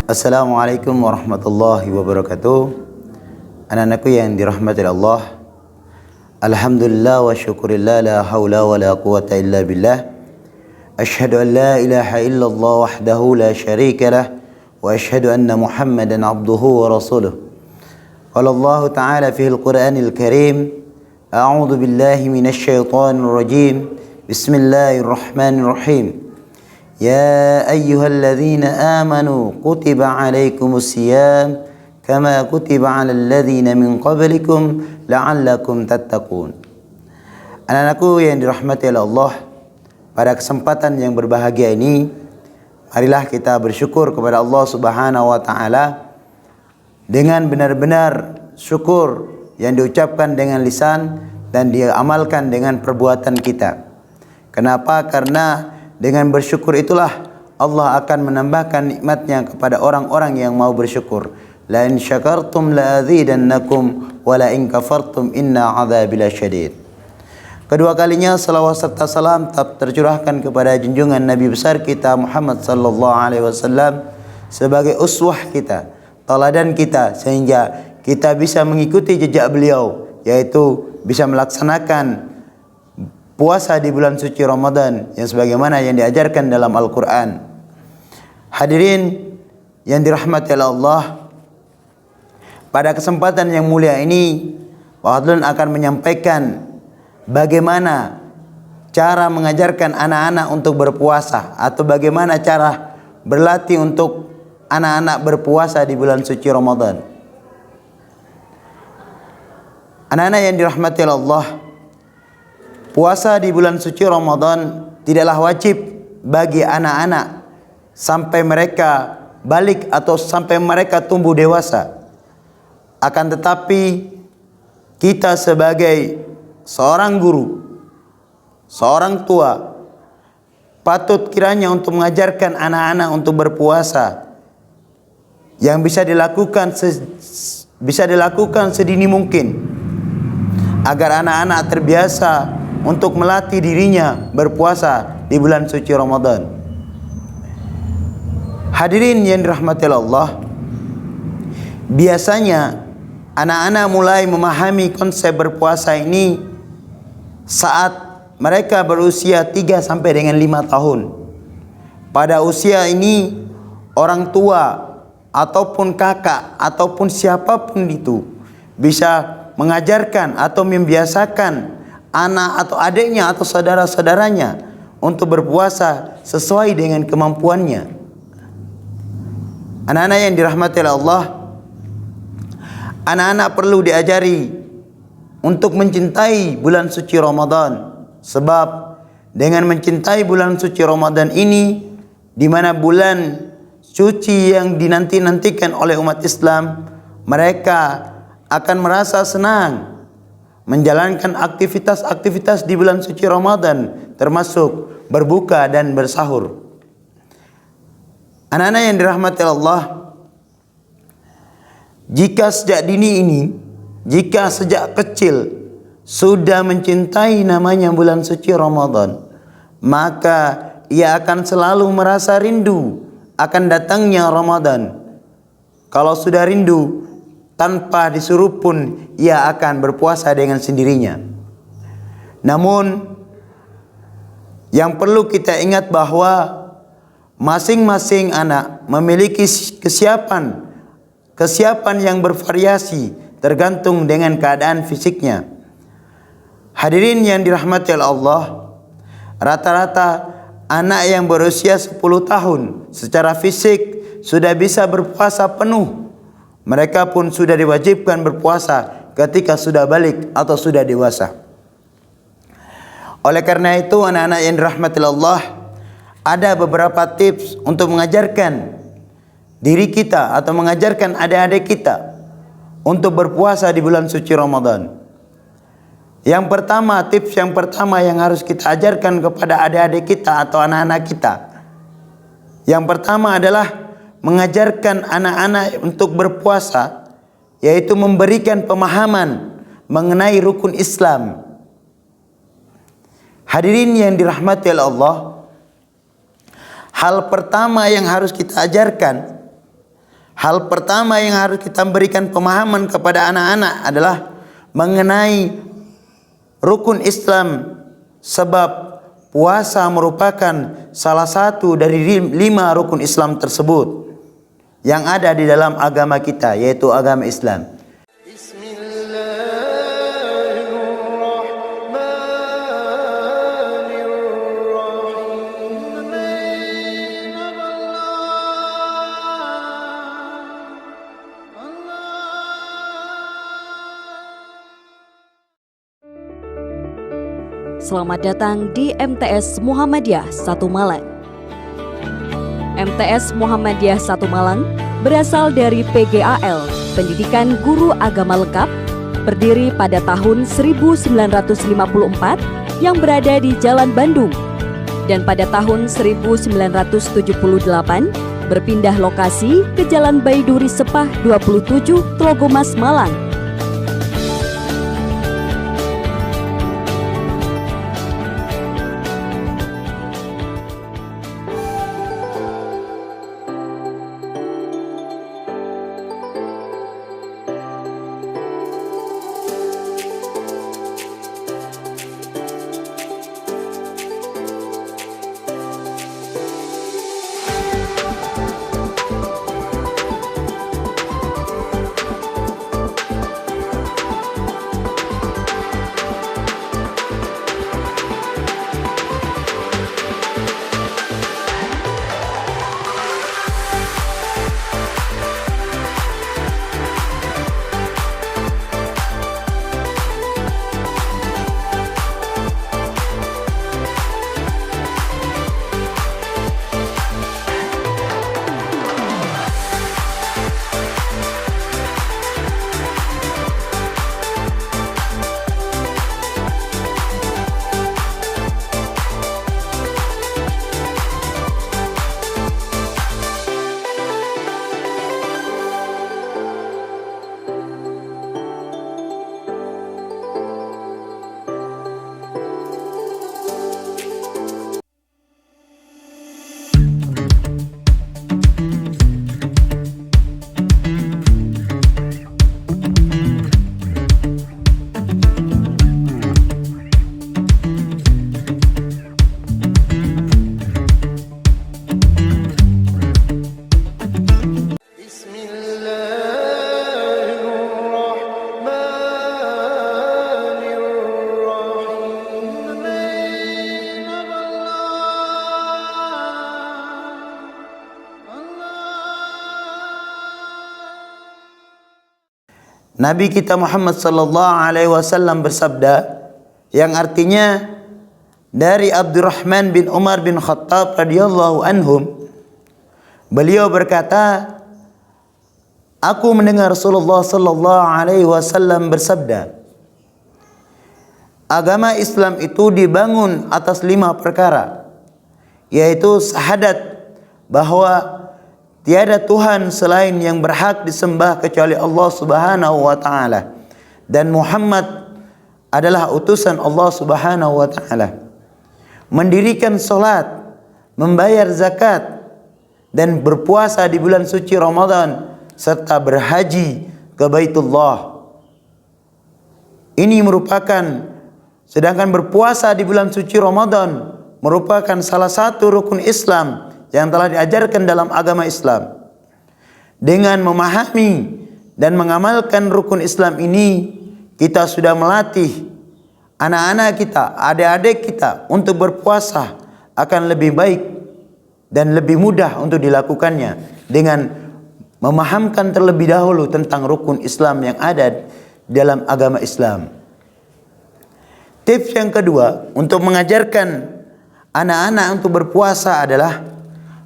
Assalamualaikum warahmatullahi wabarakatuh. Anak-anakku yang dirahmati Allah, alhamdulillah wa syukurillah, la haula wa la quwata illa billah. Asyhadu an la ilaha illallah wahdahu la syarika lah, wa asyhadu anna Muhammadan abduhu wa rasuluh. Qala Allah Ta'ala fil Qur'anil Karim, a'udzu billahi minasy syaithanir rajim. Bismillahirrahmanirrahim. Ya ayyuhalladzina amanu kutiba alaikumus siyam kama kutiba alal ladzina min qablikum la'allakum tattaqun. Anak-anakku yang dirahmati oleh Allah, pada kesempatan yang berbahagia ini, marilah kita bersyukur kepada Allah Subhanahu wa taala dengan benar-benar syukur yang diucapkan dengan lisan dan diamalkan dengan perbuatan kita. Kenapa? Karena dengan bersyukur itulah Allah akan menambahkan nikmatnya kepada orang-orang yang mau bersyukur. La in syakartum la azidannakum wa la in kafartum inna adzabi lasyadid. Kedua kalinya salawat serta salam tercurahkan kepada junjungan Nabi besar kita Muhammad sallallahu alaihi wasallam sebagai uswah kita, teladan kita, sehingga kita bisa mengikuti jejak beliau, yaitu bisa melaksanakan puasa di bulan suci Ramadan yang sebagaimana yang diajarkan dalam Al-Quran. Hadirin yang dirahmati oleh Allah, pada kesempatan yang mulia ini Pak Adlun akan menyampaikan bagaimana cara mengajarkan anak-anak untuk berpuasa, atau bagaimana cara berlatih untuk anak-anak berpuasa di bulan suci Ramadan. Anak-anak yang dirahmati oleh Allah, puasa di bulan suci Ramadan tidaklah wajib bagi anak-anak sampai mereka balik atau sampai mereka tumbuh dewasa. Akan tetapi kita sebagai seorang guru, seorang tua, patut kiranya untuk mengajarkan anak-anak untuk berpuasa yang bisa dilakukan sedini mungkin, agar anak-anak terbiasa untuk melatih dirinya berpuasa di bulan suci Ramadan. Hadirin yang dirahmati Allah, biasanya anak-anak mulai memahami konsep berpuasa ini saat mereka berusia 3 sampai dengan 5 tahun. Pada usia ini orang tua ataupun kakak ataupun siapapun itu bisa mengajarkan atau membiasakan anak atau adiknya atau saudara-saudaranya untuk berpuasa sesuai dengan kemampuannya. Anak-anak yang dirahmati oleh Allah, anak-anak perlu diajari untuk mencintai bulan suci Ramadan, sebab dengan mencintai bulan suci Ramadan ini, di mana bulan suci yang dinanti-nantikan oleh umat Islam, mereka akan merasa senang menjalankan aktivitas-aktivitas di bulan suci Ramadan, termasuk berbuka dan bersahur. Anak-anak yang dirahmati Allah, jika sejak dini ini, jika sejak kecil sudah mencintai namanya bulan suci Ramadan, maka ia akan selalu merasa rindu akan datangnya Ramadan. Kalau sudah rindu, tanpa disuruh pun ia akan berpuasa dengan sendirinya. Namun yang perlu kita ingat bahwa masing-masing anak memiliki kesiapan yang bervariasi tergantung dengan keadaan fisiknya. Hadirin yang dirahmati oleh Allah, rata-rata anak yang berusia 10 tahun secara fisik sudah bisa berpuasa penuh. Mereka pun sudah diwajibkan berpuasa ketika sudah balik atau sudah dewasa. Oleh karena itu, anak-anak yang dirahmati Allah, ada beberapa tips untuk mengajarkan diri kita atau mengajarkan adik-adik kita untuk berpuasa di bulan suci Ramadan. Tips yang pertama yang harus kita ajarkan kepada adik-adik kita atau anak-anak kita, yang pertama adalah mengajarkan anak-anak untuk berpuasa, yaitu memberikan pemahaman mengenai rukun Islam. Hadirin yang dirahmati Allah, hal pertama yang harus kita ajarkan Hal pertama yang harus kita berikan pemahaman kepada anak-anak adalah mengenai rukun Islam, sebab puasa merupakan salah satu dari 5 rukun Islam tersebut yang ada di dalam agama kita, yaitu agama Islam. Selamat datang di MTS Muhammadiyah 1 Malang. MTS Muhammadiyah 1 Malang berasal dari PGAL, Pendidikan Guru Agama Lengkap, berdiri pada tahun 1954 yang berada di Jalan Bandung, dan pada tahun 1978 berpindah lokasi ke Jalan Baiduri Sepah 27, Tlogomas, Malang. Nabi kita Muhammad sallallahu alaihi wasallam bersabda, yang artinya dari Abdurrahman bin Umar bin Khattab radhiyallahu anhum, beliau berkata, aku mendengar Rasulullah sallallahu alaihi wasallam bersabda, agama Islam itu dibangun atas 5 perkara, yaitu syahadat bahwa tiada Tuhan selain yang berhak disembah kecuali Allah Subhanahu wa taala, dan Muhammad adalah utusan Allah Subhanahu wa taala. Mendirikan salat, membayar zakat, dan berpuasa di bulan suci Ramadan, serta berhaji ke Baitullah. Ini merupakan, sedangkan berpuasa di bulan suci Ramadan merupakan salah satu rukun Islam yang telah diajarkan dalam agama Islam. Dengan memahami dan mengamalkan rukun Islam ini, kita sudah melatih anak-anak kita, adik-adik kita untuk berpuasa akan lebih baik dan lebih mudah untuk dilakukannya dengan memahamkan terlebih dahulu tentang rukun Islam yang ada dalam agama Islam. Tips yang kedua untuk mengajarkan anak-anak untuk berpuasa adalah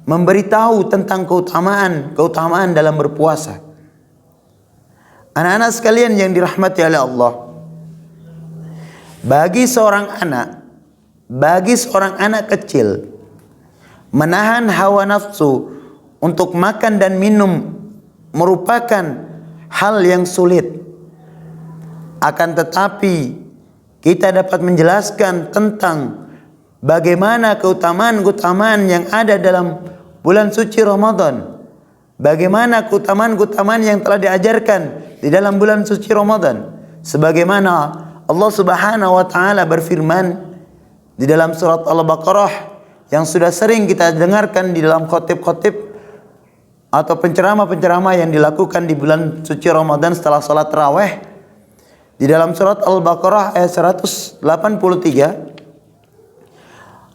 memberitahu tentang keutamaan dalam berpuasa. Anak-anak sekalian yang dirahmati oleh Allah, bagi seorang anak kecil, menahan hawa nafsu untuk makan dan minum merupakan hal yang sulit. Akan tetapi kita dapat menjelaskan tentang bagaimana keutamaan-keutamaan yang ada dalam bulan suci Ramadan. bagaimana keutamaan-keutamaan yang telah diajarkan di dalam bulan suci Ramadan. Sebagaimana Allah Subhanahu wa taala berfirman di dalam surat Al-Baqarah yang sudah sering kita dengarkan di dalam khotib-khotib atau penceramah-penceramah yang dilakukan di bulan suci Ramadan setelah salat tarawih. Di dalam surat Al-Baqarah ayat 183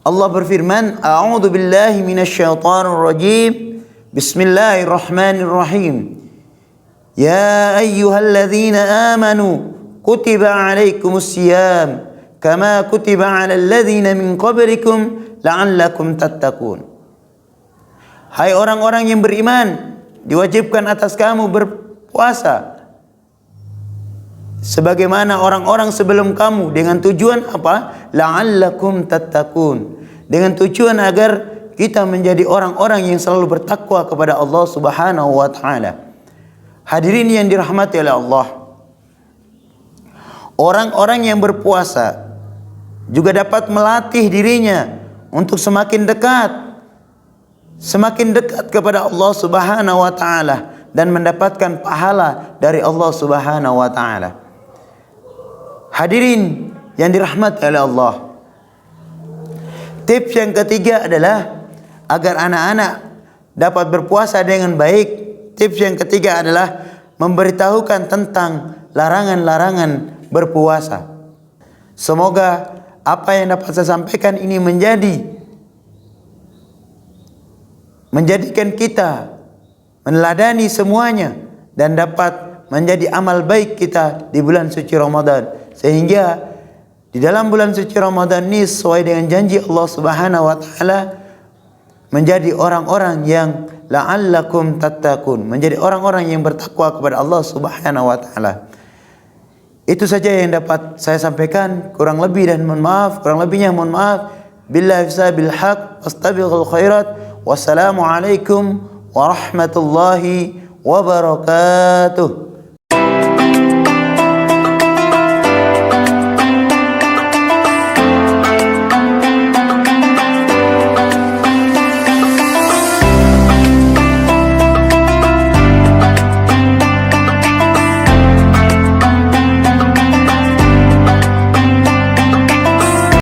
Allah berfirman, A'udzu billahi minasyaitonir rajim. Bismillahirrahmanirrahim. Ya ayyuhalladzina amanu kutiba alaikumus siyam kama kutiba alal ladzina min qablikum la'allakum tattaqun. Hai orang-orang yang beriman, diwajibkan atas kamu berpuasa sebagaimana orang-orang sebelum kamu, dengan tujuan apa? La'allakum tattaqun. Dengan tujuan agar kita menjadi orang-orang yang selalu bertakwa kepada Allah Subhanahu wa taala. Hadirin yang dirahmati oleh Allah, orang-orang yang berpuasa juga dapat melatih dirinya untuk semakin dekat kepada Allah Subhanahu wa taala dan mendapatkan pahala dari Allah Subhanahu wa taala. Hadirin yang dirahmati oleh Allah, tips yang ketiga adalah agar anak-anak dapat berpuasa dengan baik. Tips yang ketiga adalah memberitahukan tentang larangan-larangan berpuasa. Semoga apa yang dapat saya sampaikan ini menjadikan kita meneladani semuanya dan dapat menjadi amal baik kita di bulan suci Ramadan, sehingga di dalam bulan suci Ramadan ini sesuai dengan janji Allah Subhanahu wa taala menjadi orang-orang yang la'allakum tattaqun, menjadi orang-orang yang bertakwa kepada Allah Subhanahu wa taala. Itu saja yang dapat saya sampaikan. Kurang lebihnya mohon maaf. Billahi bil haq wastabiqul khairat. Wassalamualaikum warahmatullahi wabarakatuh.